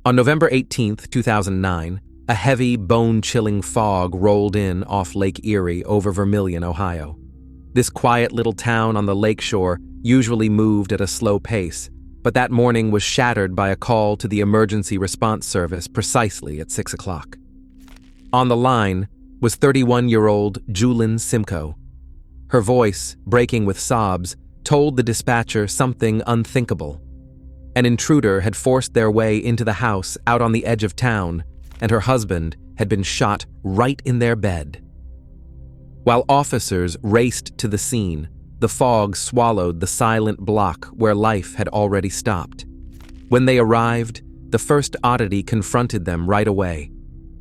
On November 18th, 2009, a heavy, bone-chilling fog rolled in off Lake Erie over Vermillion, Ohio. This quiet little town on the lakeshore usually moved at a slow pace, but that morning was shattered by a call to the emergency response service precisely at 6 o'clock. On the line was 31-year-old Juline Simko. Her voice, breaking with sobs, told the dispatcher something unthinkable. An intruder had forced their way into the house out on the edge of town, and her husband had been shot right in their bed. While officers raced to the scene, the fog swallowed the silent block where life had already stopped. When they arrived, the first oddity confronted them right away.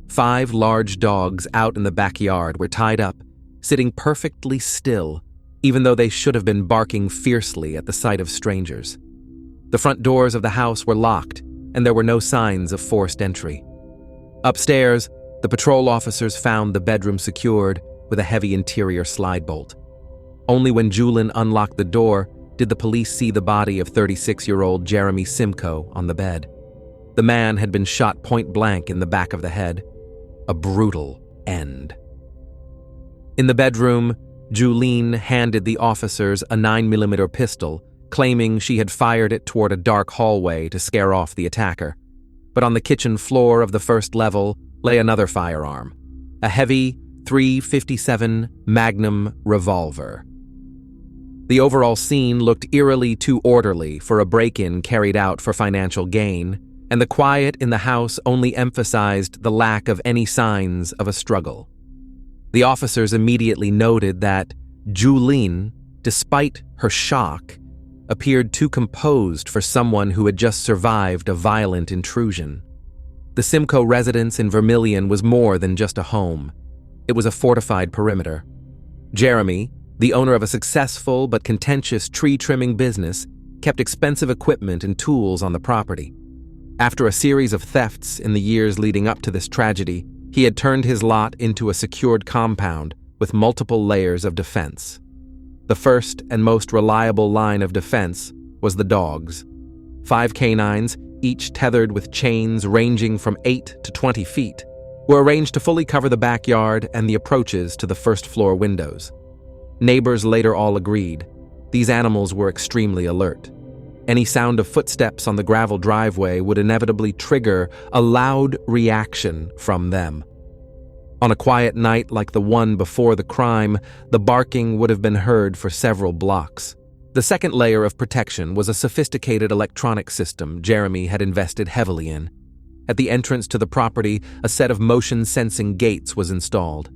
5 large dogs out in the backyard were tied up, sitting perfectly still, even though they should have been barking fiercely at the sight of strangers. The front doors of the house were locked, and there were no signs of forced entry. Upstairs, the patrol officers found the bedroom secured with a heavy interior slide bolt. Only when Juline unlocked the door did the police see the body of 36-year-old Juline Simko on the bed. The man had been shot point blank in the back of the head. A brutal end. In the bedroom, Juline handed the officers a 9mm pistol, claiming she had fired it toward a dark hallway to scare off the attacker. But on the kitchen floor of the first level lay another firearm, a heavy .357 Magnum revolver. The overall scene looked eerily too orderly for a break-in carried out for financial gain, and the quiet in the house only emphasized the lack of any signs of a struggle. The officers immediately noted that Juline, despite her shock, appeared too composed for someone who had just survived a violent intrusion. The Simko residence in Vermillion was more than just a home. It was a fortified perimeter. Jeremy, the owner of a successful but contentious tree-trimming business, kept expensive equipment and tools on the property. After a series of thefts in the years leading up to this tragedy, he had turned his lot into a secured compound with multiple layers of defense. The first and most reliable line of defense was the dogs. 5 canines, each tethered with chains ranging from 8 to 20 feet, were arranged to fully cover the backyard and the approaches to the first-floor windows. Neighbors later all agreed. These animals were extremely alert. Any sound of footsteps on the gravel driveway would inevitably trigger a loud reaction from them. On a quiet night like the one before the crime, the barking would have been heard for several blocks. The second layer of protection was a sophisticated electronic system Jeremy had invested heavily in. At the entrance to the property, a set of motion-sensing gates was installed.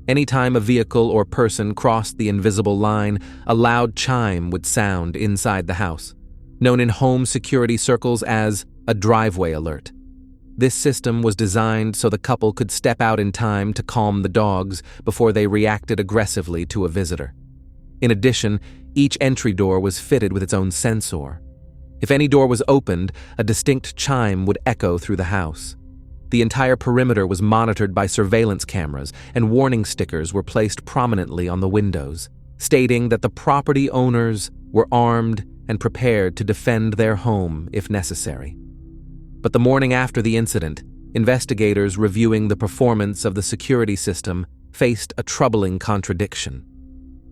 Anytime a vehicle or person crossed the invisible line, a loud chime would sound inside the house, known in home security circles as a driveway alert. This system was designed so the couple could step out in time to calm the dogs before they reacted aggressively to a visitor. In addition, each entry door was fitted with its own sensor. If any door was opened, a distinct chime would echo through the house. The entire perimeter was monitored by surveillance cameras, and warning stickers were placed prominently on the windows, stating that the property owners were armed and prepared to defend their home if necessary. But the morning after the incident, investigators reviewing the performance of the security system faced a troubling contradiction.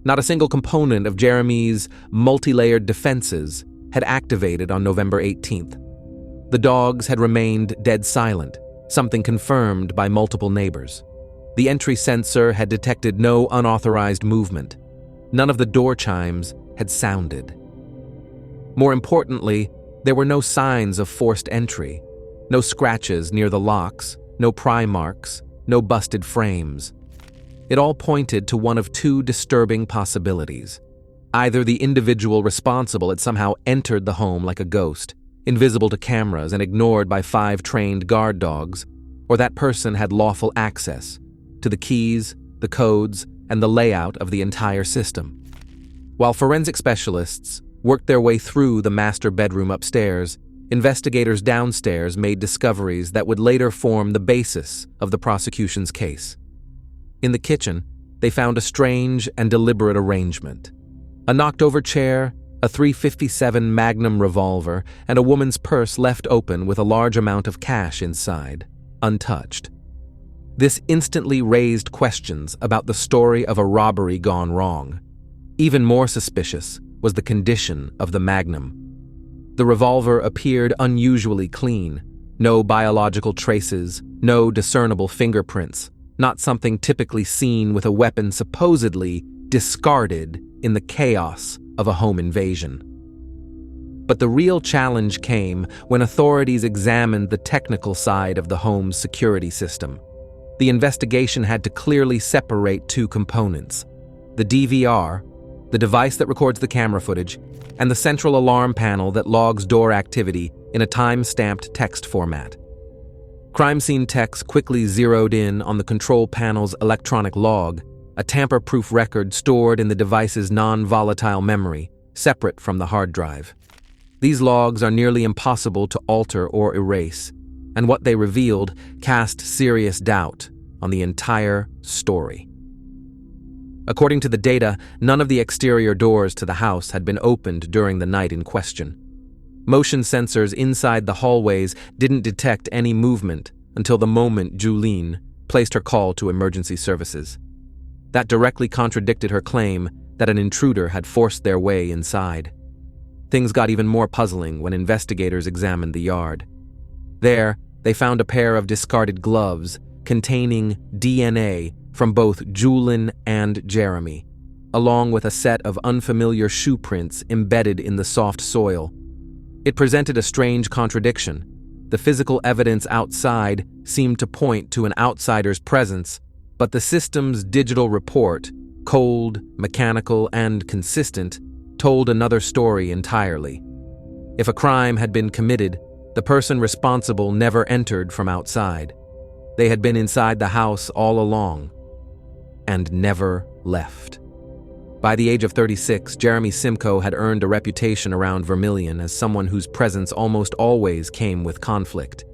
Not a single component of Jeremy's multi-layered defenses had activated on November 18th. The dogs had remained dead silent, something confirmed by multiple neighbors. The entry sensor had detected no unauthorized movement. None of the door chimes had sounded. More importantly, there were no signs of forced entry, no scratches near the locks, no pry marks, no busted frames. It all pointed to one of 2 disturbing possibilities. Either the individual responsible had somehow entered the home like a ghost, invisible to cameras and ignored by 5 trained guard dogs, or that person had lawful access to the keys, the codes, and the layout of the entire system. While forensic specialists worked their way through the master bedroom upstairs, investigators downstairs made discoveries that would later form the basis of the prosecution's case. In the kitchen, they found a strange and deliberate arrangement. A knocked-over chair, a .357 Magnum revolver, and a woman's purse left open with a large amount of cash inside, untouched. This instantly raised questions about the story of a robbery gone wrong. Even more suspicious was the condition of the Magnum. The revolver appeared unusually clean. No biological traces, no discernible fingerprints, not something typically seen with a weapon supposedly discarded in the chaos of a home invasion. But the real challenge came when authorities examined the technical side of the home's security system. The investigation had to clearly separate two components: the DVR, the device that records the camera footage, and the central alarm panel that logs door activity in a time-stamped text format. Crime scene techs quickly zeroed in on the control panel's electronic log, a tamper-proof record stored in the device's non-volatile memory, separate from the hard drive. These logs are nearly impossible to alter or erase, and what they revealed cast serious doubt on the entire story. According to the data, none of the exterior doors to the house had been opened during the night in question. Motion sensors inside the hallways didn't detect any movement until the moment Juline placed her call to emergency services. That directly contradicted her claim that an intruder had forced their way inside. Things got even more puzzling when investigators examined the yard. There, they found a pair of discarded gloves containing DNA from both Juline and Jeremy, along with a set of unfamiliar shoe prints embedded in the soft soil. It presented a strange contradiction. The physical evidence outside seemed to point to an outsider's presence, but the system's digital report, cold, mechanical, and consistent, told another story entirely. If a crime had been committed, the person responsible never entered from outside. They had been inside the house all along and never left. By the age of 36, Juline Simko had earned a reputation around Vermillion as someone whose presence almost always came with conflict.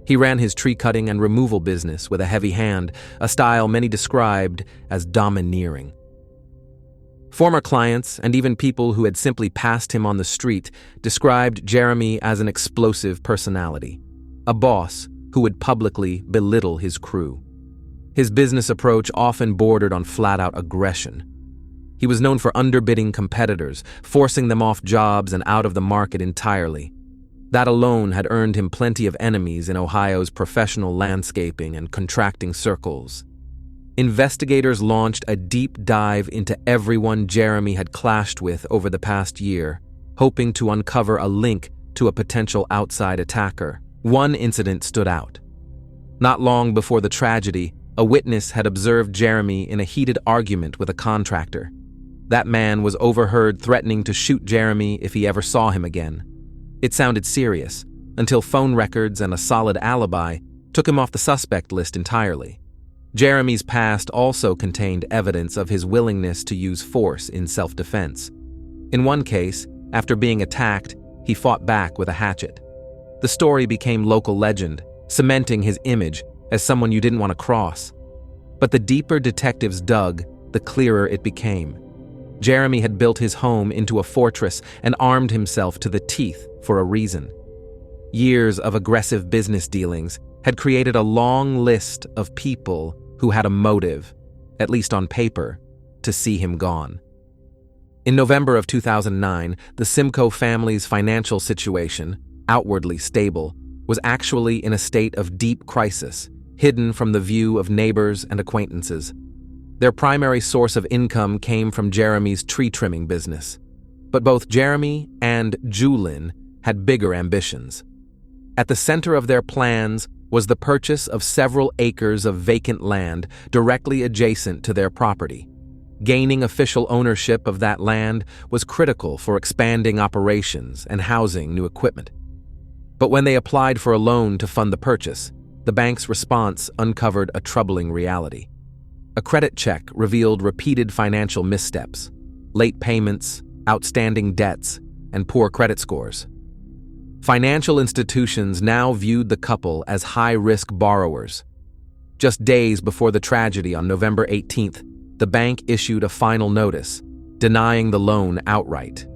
He ran his tree cutting and removal business with a heavy hand, a style many described as domineering. Former clients, and even people who had simply passed him on the street, described Jeremy as an explosive personality, a boss who would publicly belittle his crew. His business approach often bordered on flat-out aggression. He was known for underbidding competitors, forcing them off jobs and out of the market entirely. That alone had earned him plenty of enemies in Ohio's professional landscaping and contracting circles. Investigators launched a deep dive into everyone Jeremy had clashed with over the past year, hoping to uncover a link to a potential outside attacker. One incident stood out. Not long before the tragedy, a witness had observed Jeremy in a heated argument with a contractor. That man was overheard threatening to shoot Jeremy if he ever saw him again. It sounded serious, until phone records and a solid alibi took him off the suspect list entirely. Jeremy's past also contained evidence of his willingness to use force in self-defense. In one case, after being attacked, he fought back with a hatchet. The story became local legend, cementing his image as someone you didn't want to cross. But the deeper detectives dug, the clearer it became. Jeremy had built his home into a fortress and armed himself to the teeth for a reason. Years of aggressive business dealings had created a long list of people who had a motive, at least on paper, to see him gone. In November of 2009, the Simko family's financial situation, outwardly stable, was actually in a state of deep crisis, hidden from the view of neighbors and acquaintances. Their primary source of income came from Jeremy's tree trimming business. But both Jeremy and Juline had bigger ambitions. At the center of their plans was the purchase of several acres of vacant land directly adjacent to their property. Gaining official ownership of that land was critical for expanding operations and housing new equipment. But when they applied for a loan to fund the purchase, the bank's response uncovered a troubling reality. A credit check revealed repeated financial missteps, late payments, outstanding debts, and poor credit scores. Financial institutions now viewed the couple as high-risk borrowers. Just days before the tragedy on November 18th, the bank issued a final notice, denying the loan outright.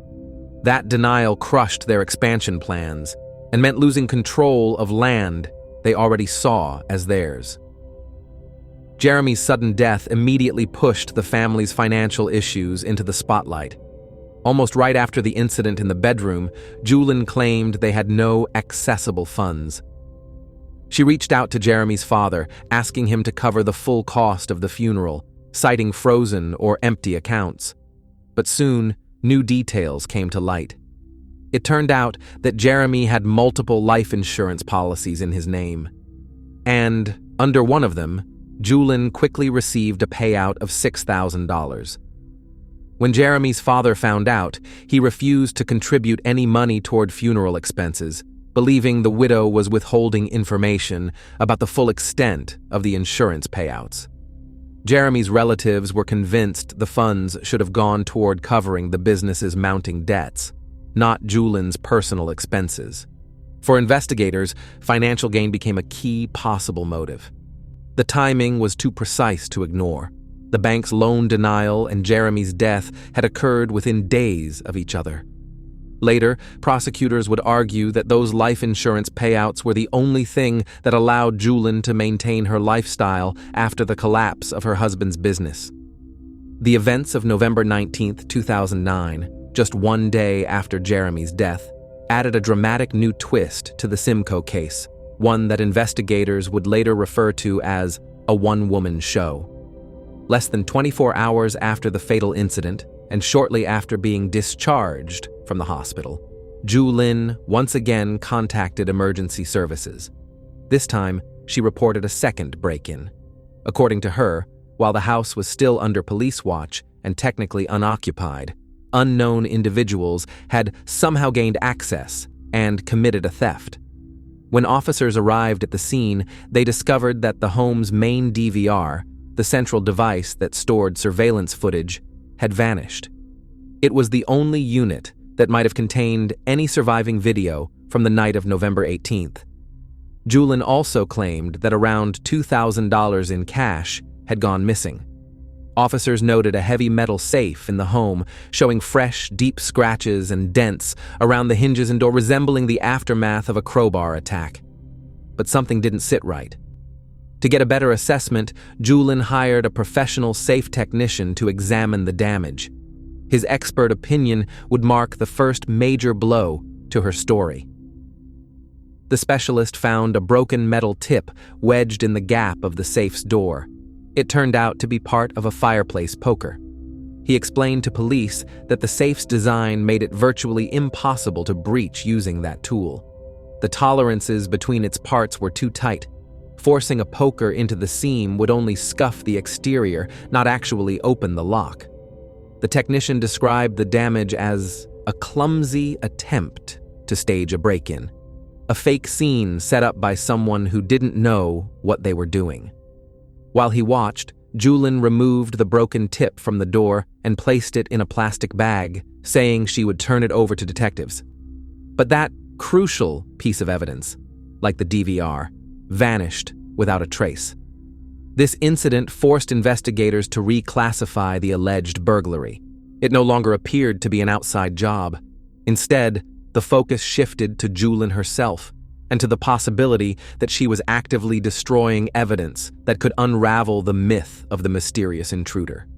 That denial crushed their expansion plans and meant losing control of land they already saw as theirs. Jeremy's sudden death immediately pushed the family's financial issues into the spotlight. Almost right after the incident in the bedroom, Juline claimed they had no accessible funds. She reached out to Jeremy's father, asking him to cover the full cost of the funeral, citing frozen or empty accounts. But soon, new details came to light. It turned out that Jeremy had multiple life insurance policies in his name. And, under one of them, Juline quickly received a payout of $6,000. When Jeremy's father found out, he refused to contribute any money toward funeral expenses, believing the widow was withholding information about the full extent of the insurance payouts. Jeremy's relatives were convinced the funds should have gone toward covering the business's mounting debts, not Juline's personal expenses. For investigators, financial gain became a key possible motive. The timing was too precise to ignore. The bank's loan denial and Jeremy's death had occurred within days of each other. Later, prosecutors would argue that those life insurance payouts were the only thing that allowed Juline to maintain her lifestyle after the collapse of her husband's business. The events of November 19, 2009, just one day after Jeremy's death, added a dramatic new twist to the Simko case, one that investigators would later refer to as a one-woman show. Less than 24 hours after the fatal incident, and shortly after being discharged from the hospital, Juline once again contacted emergency services. This time, she reported a second break-in. According to her, while the house was still under police watch and technically unoccupied, unknown individuals had somehow gained access and committed a theft. When officers arrived at the scene, they discovered that the home's main DVR, the central device that stored surveillance footage, had vanished. It was the only unit that might have contained any surviving video from the night of November 18th. Juline also claimed that around $2,000 in cash had gone missing. Officers noted a heavy metal safe in the home, showing fresh, deep scratches and dents around the hinges and door resembling the aftermath of a crowbar attack. But something didn't sit right. To get a better assessment, Juline hired a professional safe technician to examine the damage. His expert opinion would mark the first major blow to her story. The specialist found a broken metal tip wedged in the gap of the safe's door. It turned out to be part of a fireplace poker. He explained to police that the safe's design made it virtually impossible to breach using that tool. The tolerances between its parts were too tight. Forcing a poker into the seam would only scuff the exterior, not actually open the lock. The technician described the damage as a clumsy attempt to stage a break-in, a fake scene set up by someone who didn't know what they were doing. While he watched, Juline removed the broken tip from the door and placed it in a plastic bag, saying she would turn it over to detectives. But that crucial piece of evidence, like the DVR, vanished without a trace. This incident forced investigators to reclassify the alleged burglary. It no longer appeared to be an outside job. Instead, the focus shifted to Juline herself and to the possibility that she was actively destroying evidence that could unravel the myth of the mysterious intruder.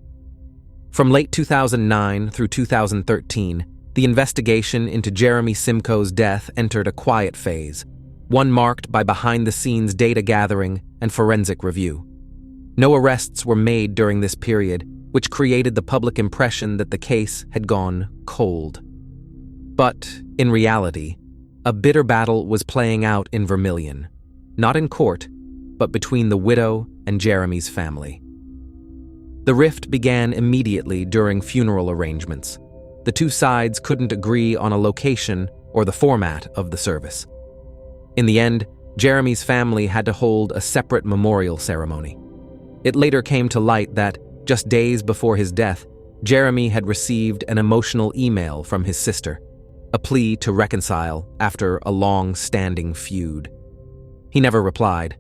From late 2009 through 2013, the investigation into Juline Simko's death entered a quiet phase, one marked by behind-the-scenes data gathering and forensic review. No arrests were made during this period, which created the public impression that the case had gone cold. But, in reality, a bitter battle was playing out in Vermillion, not in court, but between the widow and Jeremy's family. The rift began immediately during funeral arrangements. The two sides couldn't agree on a location or the format of the service. In the end, Jeremy's family had to hold a separate memorial ceremony. It later came to light that, just days before his death, Jeremy had received an emotional email from his sister, a plea to reconcile after a long-standing feud. He never replied.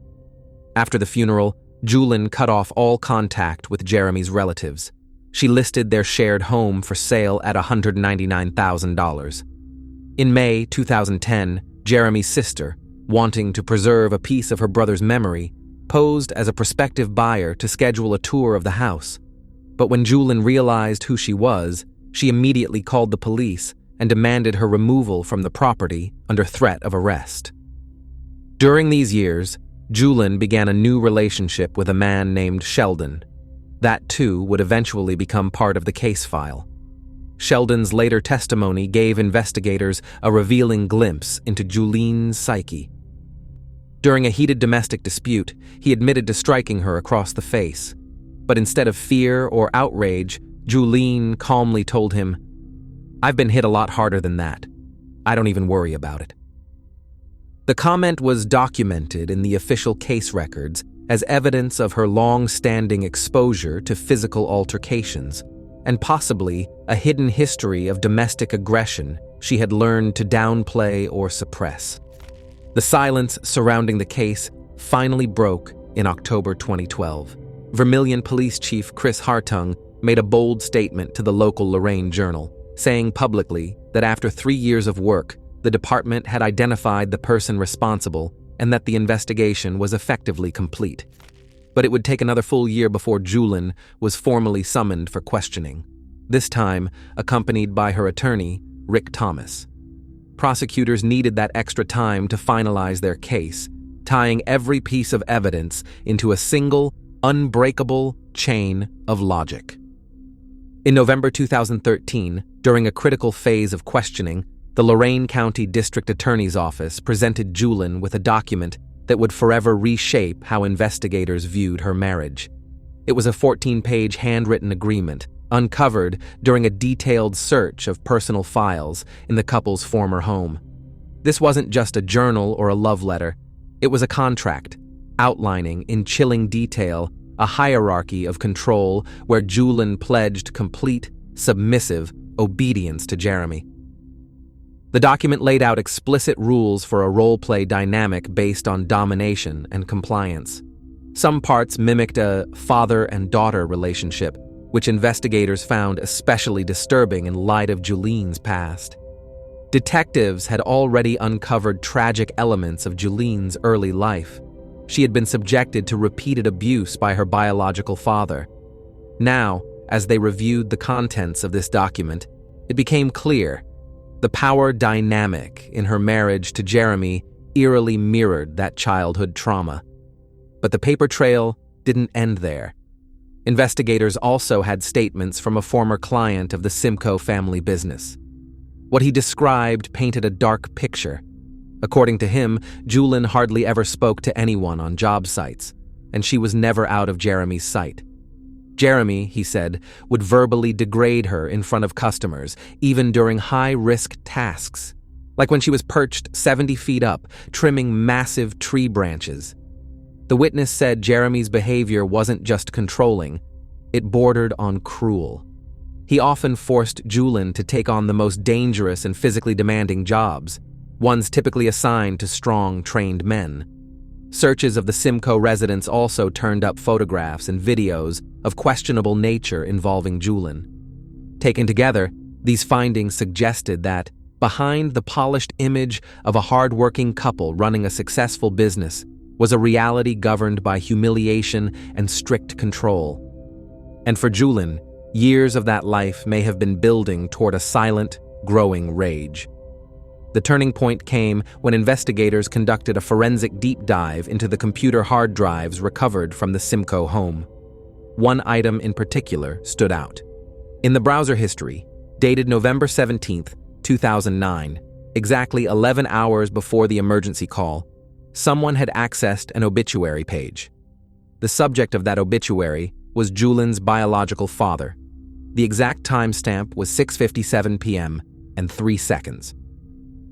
After the funeral, Juline cut off all contact with Jeremy's relatives. She listed their shared home for sale at $199,000. In May 2010, Jeremy's sister, wanting to preserve a piece of her brother's memory, posed as a prospective buyer to schedule a tour of the house. But when Juline realized who she was, she immediately called the police and demanded her removal from the property under threat of arrest. During these years, Juline began a new relationship with a man named Sheldon. That, too, would eventually become part of the case file. Sheldon's later testimony gave investigators a revealing glimpse into Juline's psyche. During a heated domestic dispute, he admitted to striking her across the face. But instead of fear or outrage, Juline calmly told him, "I've been hit a lot harder than that. I don't even worry about it." The comment was documented in the official case records as evidence of her long-standing exposure to physical altercations, and possibly a hidden history of domestic aggression she had learned to downplay or suppress. The silence surrounding the case finally broke in October 2012. Vermillion Police Chief Chris Hartung made a bold statement to the local Lorraine Journal, saying publicly that after 3 years of work, the department had identified the person responsible and that the investigation was effectively complete. But it would take another full year before Juline was formally summoned for questioning, this time accompanied by her attorney, Rick Thomas. Prosecutors needed that extra time to finalize their case, tying every piece of evidence into a single, unbreakable chain of logic. In November 2013, during a critical phase of questioning, the Lorain County District Attorney's Office presented Juline with a document that would forever reshape how investigators viewed her marriage. It was a 14-page handwritten agreement, uncovered during a detailed search of personal files in the couple's former home. This wasn't just a journal or a love letter. It was a contract, outlining in chilling detail a hierarchy of control where Juline pledged complete, submissive obedience to Jeremy. The document laid out explicit rules for a role-play dynamic based on domination and compliance. Some parts mimicked a father and daughter relationship, which investigators found especially disturbing in light of Juline's past. Detectives had already uncovered tragic elements of Juline's early life. She had been subjected to repeated abuse by her biological father. Now, as they reviewed the contents of this document, it became clear the power dynamic in her marriage to Jeremy eerily mirrored that childhood trauma. But the paper trail didn't end there. Investigators also had statements from a former client of the Simko family business. What he described painted a dark picture. According to him, Juline hardly ever spoke to anyone on job sites, and she was never out of Jeremy's sight. Jeremy, he said, would verbally degrade her in front of customers, even during high-risk tasks, like when she was perched 70 feet up, trimming massive tree branches. The witness said Jeremy's behavior wasn't just controlling, it bordered on cruel. He often forced Juline to take on the most dangerous and physically demanding jobs, ones typically assigned to strong, trained men. Searches of the Simco residence also turned up photographs and videos of questionable nature involving Juline. Taken together, these findings suggested that, behind the polished image of a hard-working couple running a successful business, was a reality governed by humiliation and strict control. And for Juline, years of that life may have been building toward a silent, growing rage. The turning point came when investigators conducted a forensic deep dive into the computer hard drives recovered from the Simco home. One item in particular stood out. In the browser history, dated November 17, 2009, exactly 11 hours before the emergency call, someone had accessed an obituary page. The subject of that obituary was Juline's biological father. The exact timestamp was 6:57 p.m. and 3 seconds.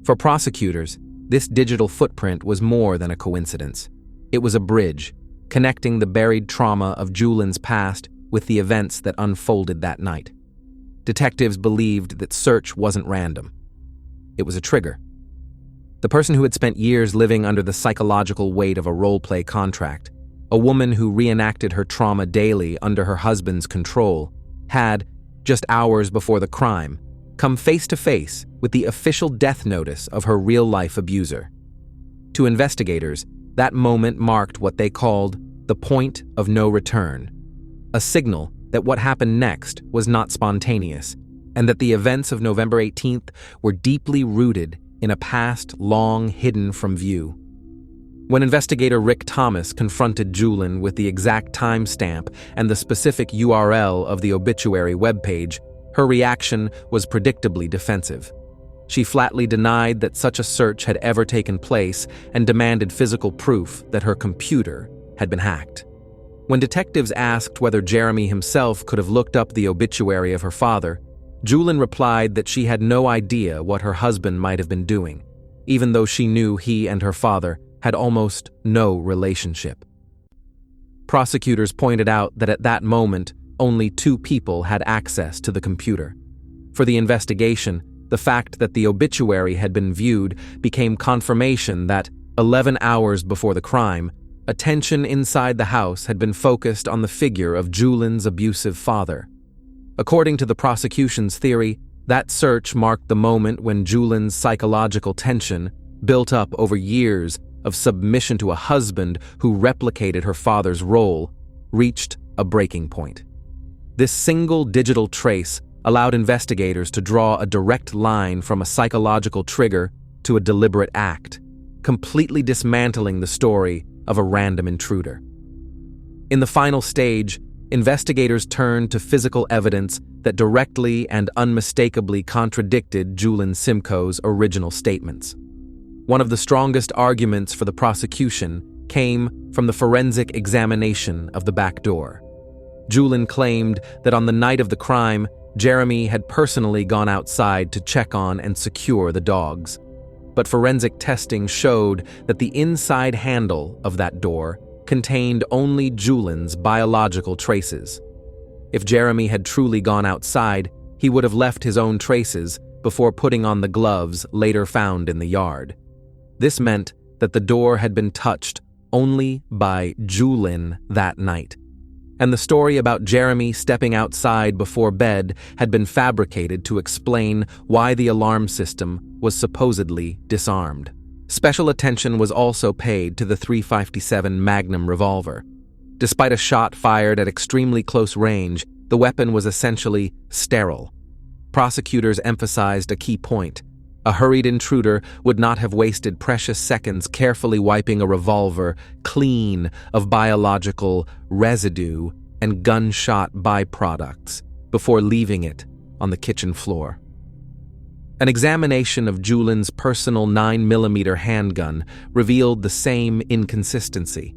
For prosecutors, this digital footprint was more than a coincidence. It was a bridge, connecting the buried trauma of Juline's past with the events that unfolded that night. Detectives believed that search wasn't random. It was a trigger. The person who had spent years living under the psychological weight of a role-play contract, a woman who reenacted her trauma daily under her husband's control, had, just hours before the crime, come face to face with the official death notice of her real-life abuser. To investigators, that moment marked what they called the point of no return, a signal that what happened next was not spontaneous, and that the events of November 18th were deeply rooted in a past long hidden from view. When investigator Rick Thomas confronted Juline with the exact timestamp and the specific URL of the obituary webpage, her reaction was predictably defensive. She flatly denied that such a search had ever taken place and demanded physical proof that her computer had been hacked. When detectives asked whether Jeremy himself could have looked up the obituary of her father, Juline replied that she had no idea what her husband might have been doing, even though she knew he and her father had almost no relationship. Prosecutors pointed out that at that moment, only 2 people had access to the computer. For the investigation, the fact that the obituary had been viewed became confirmation that, 11 hours before the crime, attention inside the house had been focused on the figure of Juline's abusive father. According to the prosecution's theory, that search marked the moment when Juline's psychological tension, built up over years of submission to a husband who replicated her father's role, reached a breaking point. This single digital trace allowed investigators to draw a direct line from a psychological trigger to a deliberate act, completely dismantling the story of a random intruder. In the final stage, investigators turned to physical evidence that directly and unmistakably contradicted Juline Simko's original statements. One of the strongest arguments for the prosecution came from the forensic examination of the back door. Juline claimed that on the night of the crime, Jeremy had personally gone outside to check on and secure the dogs. But forensic testing showed that the inside handle of that door contained only Juline's biological traces. If Jeremy had truly gone outside, he would have left his own traces before putting on the gloves later found in the yard. This meant that the door had been touched only by Juline that night. And the story about Jeremy stepping outside before bed had been fabricated to explain why the alarm system was supposedly disarmed. Special attention was also paid to the .357 Magnum revolver. Despite a shot fired at extremely close range, the weapon was essentially sterile. Prosecutors emphasized a key point. A hurried intruder would not have wasted precious seconds carefully wiping a revolver clean of biological residue and gunshot byproducts before leaving it on the kitchen floor. An examination of Juline's personal 9mm handgun revealed the same inconsistency.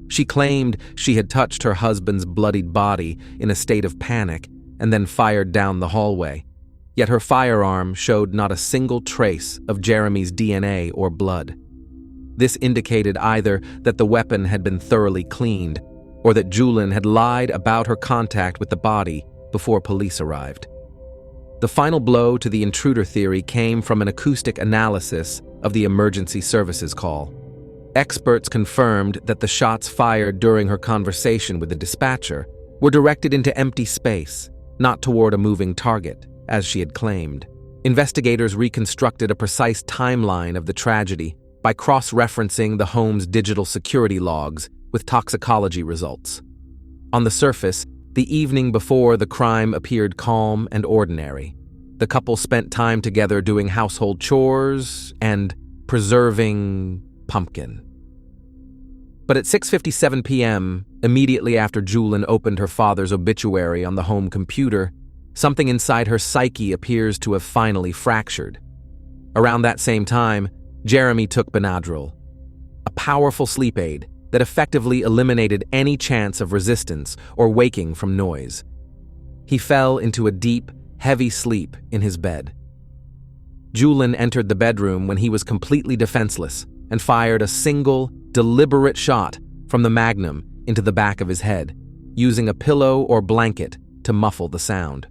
She claimed she had touched her husband's bloodied body in a state of panic and then fired down the hallway. Yet her firearm showed not a single trace of Jeremy's DNA or blood. This indicated either that the weapon had been thoroughly cleaned or that Juline had lied about her contact with the body before police arrived. The final blow to the intruder theory came from an acoustic analysis of the emergency services call. Experts confirmed that the shots fired during her conversation with the dispatcher were directed into empty space, not toward a moving target, as she had claimed. Investigators reconstructed a precise timeline of the tragedy by cross-referencing the home's digital security logs with toxicology results. On the surface, the evening before the crime appeared calm and ordinary. The couple spent time together doing household chores and preserving pumpkin. But at 6:57 p.m., immediately after Juline opened her father's obituary on the home computer, something inside her psyche appears to have finally fractured. Around that same time, Jeremy took Benadryl, a powerful sleep aid that effectively eliminated any chance of resistance or waking from noise. He fell into a deep, heavy sleep in his bed. Juline entered the bedroom when he was completely defenseless and fired a single, deliberate shot from the Magnum into the back of his head, using a pillow or blanket to muffle the sound.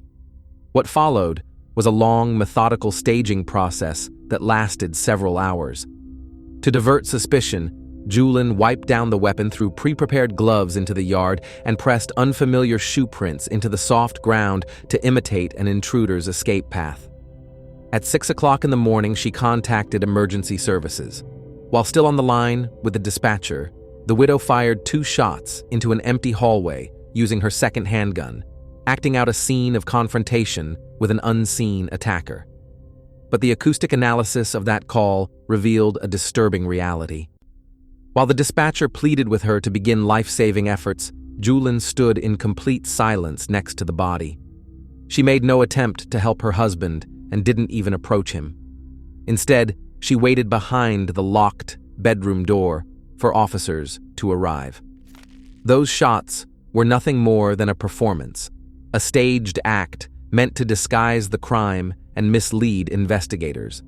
What followed was a long, methodical staging process that lasted several hours. To divert suspicion, Juline wiped down the weapon through pre-prepared gloves into the yard and pressed unfamiliar shoe prints into the soft ground to imitate an intruder's escape path. At 6 o'clock in the morning, she contacted emergency services. While still on the line with the dispatcher, the widow fired 2 shots into an empty hallway using her second handgun, acting out a scene of confrontation with an unseen attacker. But the acoustic analysis of that call revealed a disturbing reality. While the dispatcher pleaded with her to begin life-saving efforts, Juline stood in complete silence next to the body. She made no attempt to help her husband and didn't even approach him. Instead, she waited behind the locked bedroom door for officers to arrive. Those shots were nothing more than a performance, a staged act meant to disguise the crime and mislead investigators.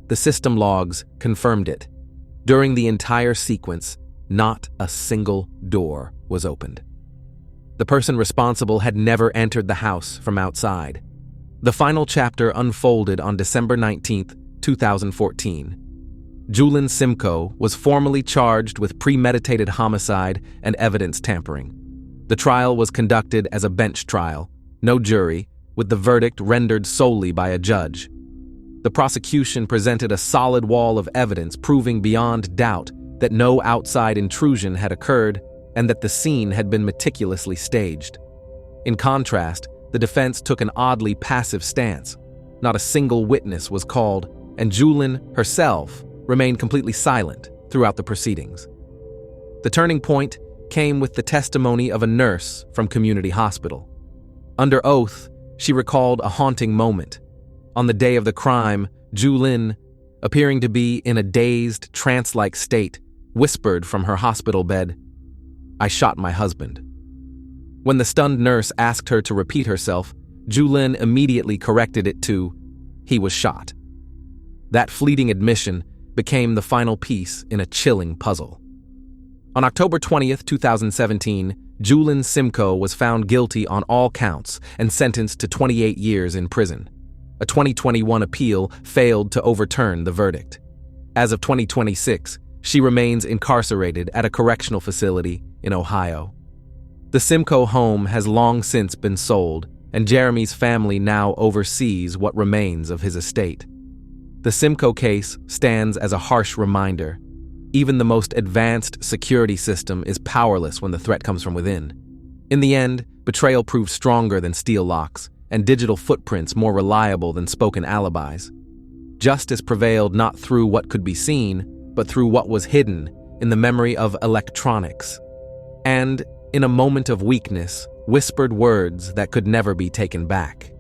The system logs confirmed it. During the entire sequence, not a single door was opened. The person responsible had never entered the house from outside. The final chapter unfolded on December 19, 2014. Juline Simko was formally charged with premeditated homicide and evidence tampering. The trial was conducted as a bench trial, no jury, with the verdict rendered solely by a judge. The prosecution presented a solid wall of evidence proving beyond doubt that no outside intrusion had occurred and that the scene had been meticulously staged. In contrast, the defense took an oddly passive stance. Not a single witness was called, and Juline herself remained completely silent throughout the proceedings. The turning point came with the testimony of a nurse from Community Hospital. Under oath, she recalled a haunting moment. On the day of the crime, Juline, appearing to be in a dazed, trance-like state, whispered from her hospital bed, "I shot my husband." When the stunned nurse asked her to repeat herself, Juline immediately corrected it to, "He was shot." That fleeting admission became the final piece in a chilling puzzle. On October 20th, 2017, Juline Simko was found guilty on all counts and sentenced to 28 years in prison. A 2021 appeal failed to overturn the verdict. As of 2026, she remains incarcerated at a correctional facility in Ohio. The Simko home has long since been sold, and Jeremy's family now oversees what remains of his estate. The Simko case stands as a harsh reminder. Even the most advanced security system is powerless when the threat comes from within. In the end, betrayal proved stronger than steel locks, and digital footprints more reliable than spoken alibis. Justice prevailed not through what could be seen, but through what was hidden in the memory of electronics. And, in a moment of weakness, whispered words that could never be taken back.